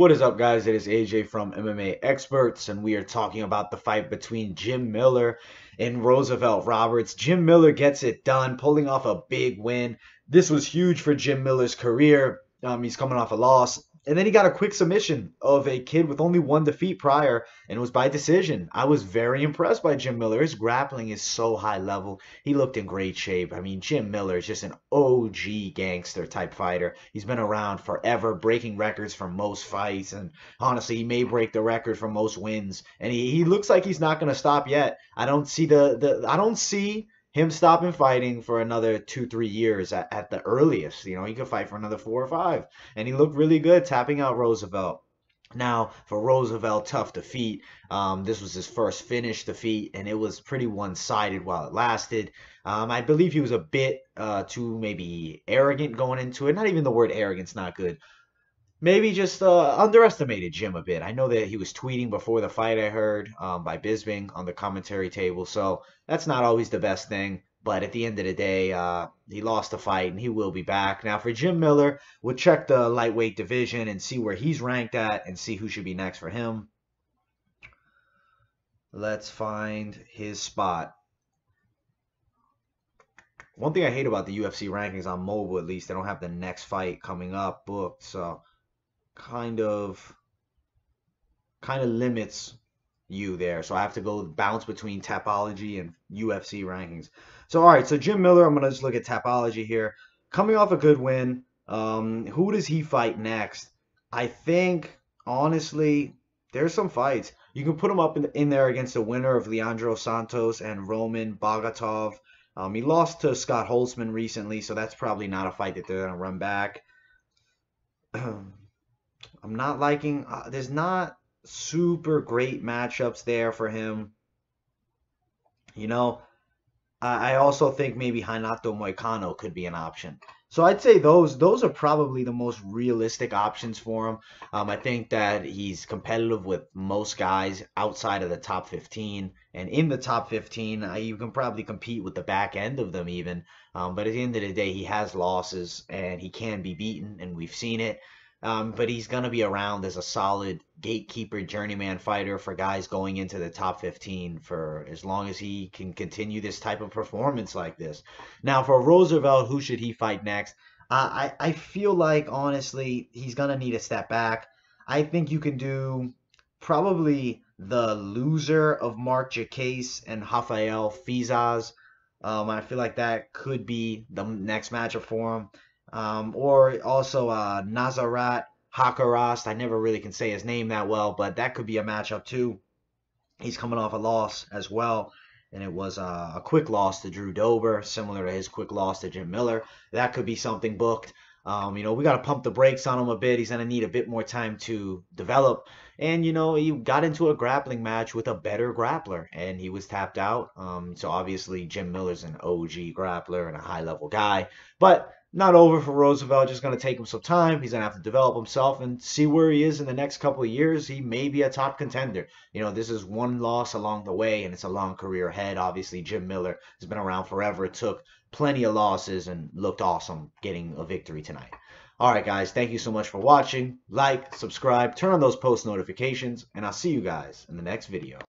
What is up, guys? It is AJ from MMA Experts, and we are talking about the fight between Jim Miller and Roosevelt Roberts. Jim Miller gets it done, pulling off a big win. This was huge for Jim Miller's career. He's coming off a loss. And then he got a quick submission of a kid with only one defeat prior, and it was by decision. I was very impressed by Jim Miller. His grappling is so high level. He looked in great shape. I mean, Jim Miller is just an OG gangster type fighter. He's been around forever, breaking records for most fights, and honestly, he may break the record for most wins. And he looks like he's not going to stop yet. I don't see I don't see him stopping fighting for another 2-3 years at the earliest. You know, he could fight for another 4 or 5. And he looked really good tapping out Roosevelt. Now, for Roosevelt, tough defeat. This was his first finish defeat, and it was pretty one-sided while it lasted. I believe he was a bit too maybe arrogant going into it. Not even the word arrogance, not good. Maybe just underestimated Jim a bit. I know that he was tweeting before the fight, I heard, by Bisbing on the commentary table. So that's not always the best thing. But at the end of the day, he lost the fight, and he will be back. Now, for Jim Miller, we'll check the lightweight division and see where he's ranked at and see who should be next for him. Let's find his spot. One thing I hate about the UFC rankings on mobile, at least, they don't have the next fight coming up booked. So kind of limits you there. So I have to go bounce between Tapology and UFC rankings. So all right, so Jim Miller, I'm gonna just look at Tapology here. Coming off a good win. Who does he fight next? I think honestly, there's some fights. You can put him up in there against the winner of Leandro Santos and Roman Bogatov. He lost to Scott Holtzman recently, so that's probably not a fight that they're gonna run back. I'm not liking, there's not super great matchups there for him. You know, I also think maybe Renato Moicano could be an option. So I'd say those are probably the most realistic options for him. I think that he's competitive with most guys outside of the top 15. And in the top 15, you can probably compete with the back end of them even. But at the end of the day, he has losses and he can be beaten, and we've seen it. But he's going to be around as a solid gatekeeper journeyman fighter for guys going into the top 15 for as long as he can continue this type of performance like this. Now, for Roosevelt, who should he fight next? I feel like, honestly, he's going to need a step back. I think you can do probably the loser of Mark Jacase and Rafael Fizas. I feel like that could be the next matchup for him. Or also Nazarat Hakarast. I never really can say his name that well, but that could be a matchup too. He's coming off a loss as well, and it was a quick loss to Drew Dober, similar to his quick loss to Jim Miller. That could be something booked. You know, we got to pump the brakes on him a bit. He's going to need a bit more time to develop. And, you know, he got into a grappling match with a better grappler, and he was tapped out. So obviously Jim Miller's an OG grappler and a high-level guy. But not over for Roosevelt. Just going to take him some time. He's going to have to develop himself and see where he is in the next couple of years. He may be a top contender. You know, this is one loss along the way, and it's a long career ahead. Obviously, Jim Miller has been around forever. It took plenty of losses and looked awesome getting a victory tonight. All right, guys, thank you so much for watching. Like, subscribe, turn on those post notifications, and I'll see you guys in the next video.